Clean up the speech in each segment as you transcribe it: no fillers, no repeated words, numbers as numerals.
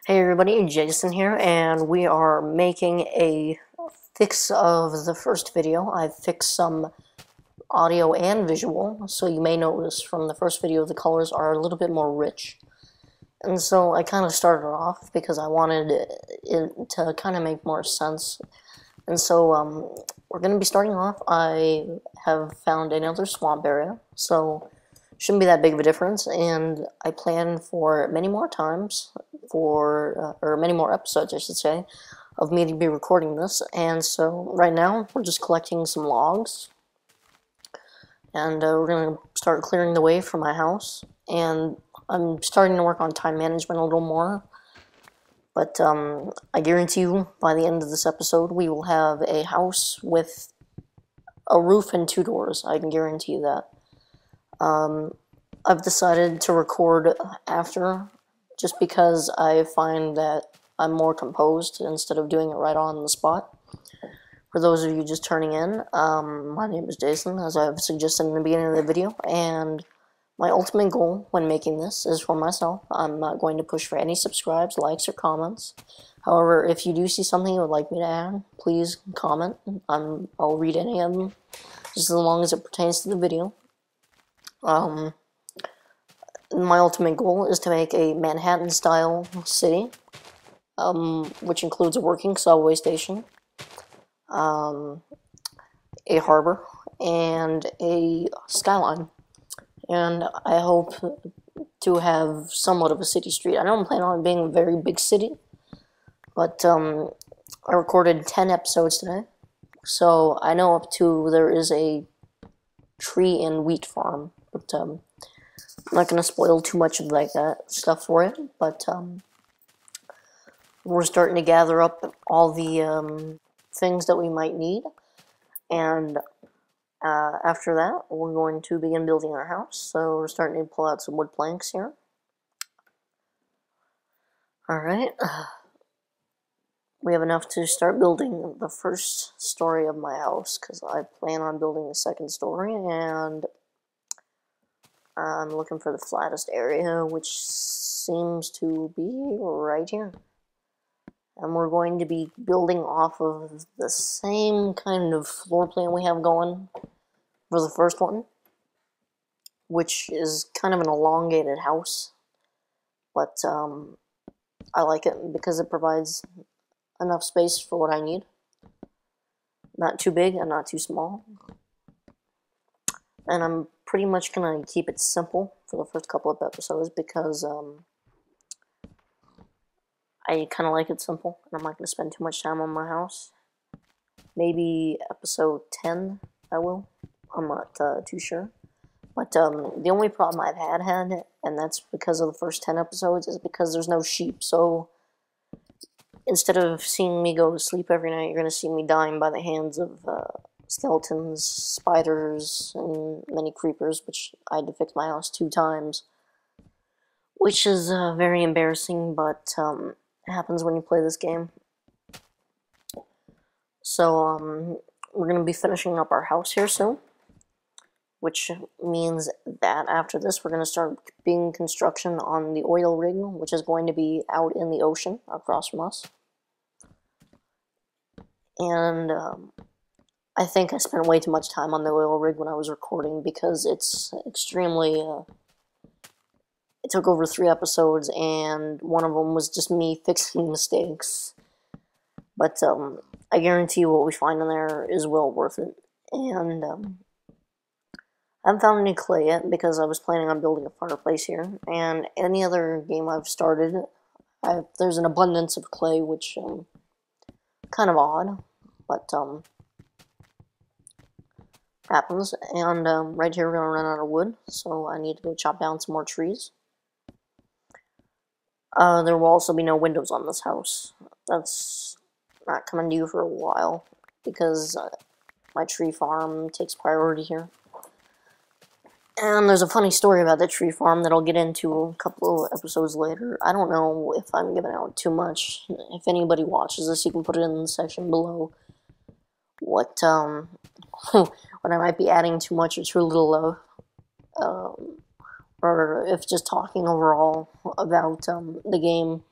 Hey everybody, Jason here, and we are making a fix of the first video. I've fixed some audio and visual, so you may notice from the first video the colors are a little bit more rich. And so I kind of started off because I wanted it to kind of make more sense. And so we're going to be starting off. I have found another swamp area, so shouldn't be that big of a difference, and I plan for many more times, or many more episodes, I should say, of me to be recording this. And so right now we're just collecting some logs, and we're going to start clearing the way for my house. And I'm starting to work on time management a little more, but I guarantee you by the end of this episode we will have a house with a roof and 2 doors. I can guarantee you that. I've decided to record after, just because I find that I'm more composed instead of doing it right on the spot. For those of you just turning in, my name is Jason, as I've suggested in the beginning of the video, and my ultimate goal when making this is for myself. I'm not going to push for any subscribes, likes, or comments. However, if you do see something you would like me to add, please comment. I'll read any of them, just as long as it pertains to the video. My ultimate goal is to make a Manhattan-style city, which includes a working subway station, a harbor, and a skyline. And I hope to have somewhat of a city street. I don't plan on it being a very big city, but I recorded 10 episodes today, so I know up to there is a tree and wheat farm, but I'm not going to spoil too much of that stuff for it. But we're starting to gather up all the things that we might need, and after that we're going to begin building our house. So we're starting to pull out some wood planks here. Alright, we have enough to start building the first story of my house, because I plan on building the second story, and I'm looking for the flattest area, which seems to be right here. And we're going to be building off of the same kind of floor plan we have going for the first one, which is kind of an elongated house. But I like it because it provides enough space for what I need. Not too big and not too small. And I'm pretty much going to keep it simple for the first couple of episodes, because I kind of like it simple, and I'm not going to spend too much time on my house. Maybe episode 10 I will. I'm not too sure. But the only problem I've had, and that's because of the first 10 episodes, is because there's no sheep. So instead of seeing me go to sleep every night, you're going to see me dying by the hands of skeletons, spiders, and many creepers, which I had to fix my house 2 times, which is very embarrassing, but it happens when you play this game. So we're going to be finishing up our house here soon, which means that after this we're going to start beginning construction on the oil rig, which is going to be out in the ocean across from us. And I think I spent way too much time on the oil rig when I was recording, because it's extremely, it took over 3 episodes, and one of them was just me fixing mistakes. But I guarantee you what we find in there is well worth it. And I haven't found any clay yet, because I was planning on building a fireplace here. And any other game I've started, there's an abundance of clay, which kind of odd, but happens. And right here we're going to run out of wood, so I need to go chop down some more trees. There will also be no windows on this house. That's not coming due for a while, because my tree farm takes priority here. And there's a funny story about the tree farm that I'll get into a couple of episodes later. I don't know if I'm giving out too much. If anybody watches this, you can put it in the section below. What what I might be adding too much or too little of, or if just talking overall about the game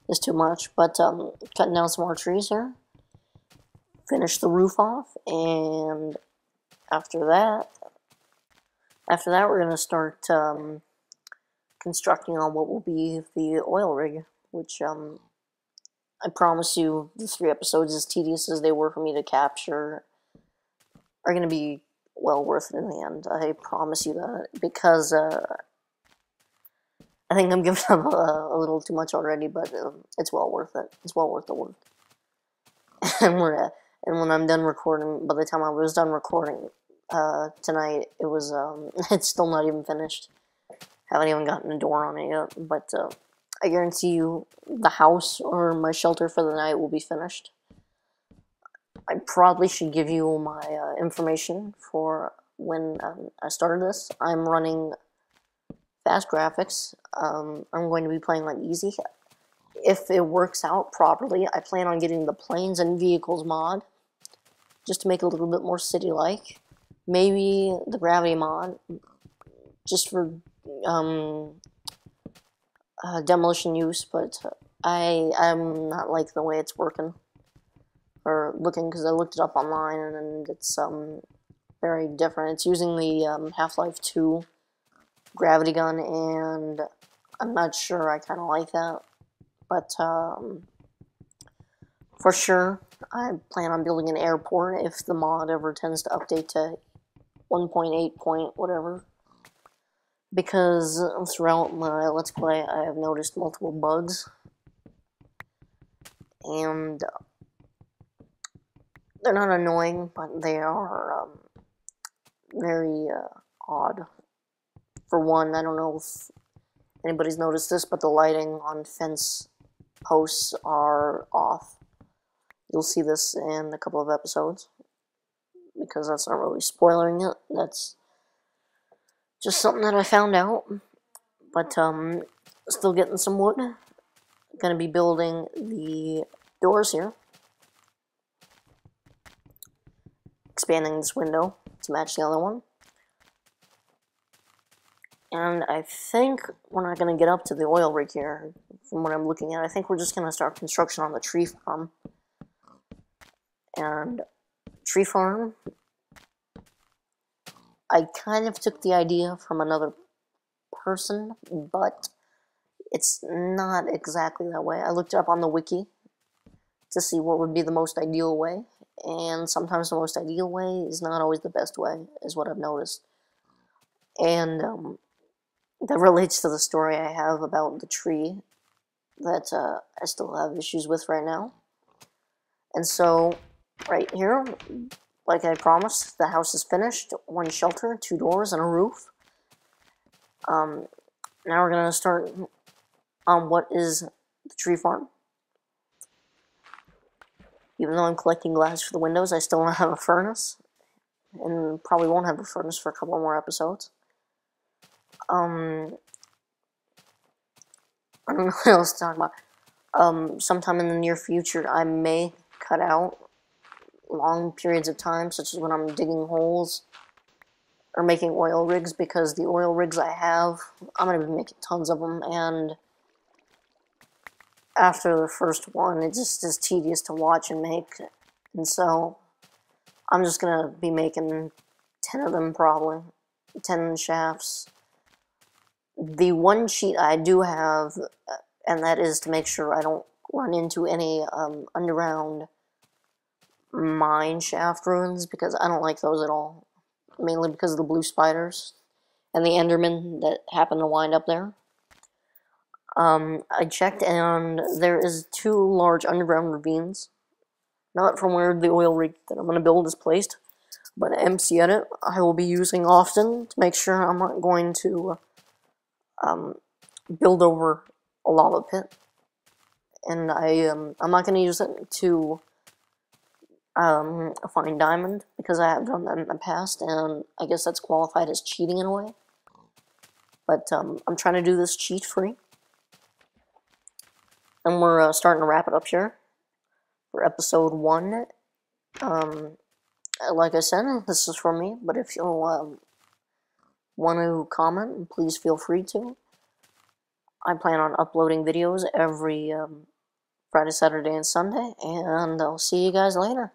is too much. But cutting down some more trees here. Finish the roof off, and after that, we're gonna start constructing on what will be the oil rig, which I promise you, the 3 episodes, as tedious as they were for me to capture, are gonna be well worth it in the end. I promise you that, because I think I'm giving them a little too much already, but it's well worth it. It's well worth the work. and when I'm done recording, by the time I was done recording tonight, it was it's still not even finished. Haven't even gotten a door on it yet, but I guarantee you the house or my shelter for the night will be finished. I probably should give you my information for when I started this. I'm running fast graphics. I'm going to be playing on easy. If it works out properly, I plan on getting the planes and vehicles mod, just to make it a little bit more city-like. Maybe the gravity mod, just for demolition use, but I'm not liking the way it's working or looking, because I looked it up online and it's very different. It's using the Half-Life 2 gravity gun, and I'm not sure I kind of like that, but for sure I plan on building an airport if the mod ever tends to update to 1.8 point whatever, because throughout my Let's Play I have noticed multiple bugs, and they're not annoying, but they are very odd. For one, I don't know if anybody's noticed this, but the lighting on fence posts are off. You'll see this in a couple of episodes, because that's not really spoiling it. That's just something that I found out. But still getting some wood. Gonna be building the doors here. Expanding this window to match the other one. And I think we're not going to get up to the oil rig here, from what I'm looking at. I think we're just going to start construction on the tree farm. And tree farm, I kind of took the idea from another person, but it's not exactly that way. I looked it up on the wiki to see what would be the most ideal way, and sometimes the most ideal way is not always the best way, is what I've noticed. And that relates to the story I have about the tree that I still have issues with right now. And so, right here, like I promised, the house is finished. 1 shelter, 2 doors, and a roof. Now we're going to start on what is the tree farm. Even though I'm collecting glass for the windows, I still don't have a furnace. And probably won't have a furnace for a couple more episodes. I don't know what else to talk about. Sometime in the near future, I may cut out long periods of time, such as when I'm digging holes or making oil rigs, because the oil rigs I have, I'm going to be making tons of them, and after the first one, it just is tedious to watch and make, and so I'm just going to be making 10 of them probably, 10 shafts. The one cheat I do have, and that is to make sure I don't run into any underground mine shaft ruins, because I don't like those at all. Mainly because of the blue spiders and the endermen that happen to wind up there. I checked, and there is 2 large underground ravines, not from where the oil rig that I'm going to build is placed, but MC Edit I will be using often to make sure I'm not going to build over a lava pit, and I'm not going to use it to find diamond, because I have done that in the past, and I guess that's qualified as cheating in a way. But I'm trying to do this cheat-free, and we're starting to wrap it up here for episode 1. Like I said, this is for me, but if you want to comment, please feel free to. I plan on uploading videos every Friday, Saturday, and Sunday, and I'll see you guys later.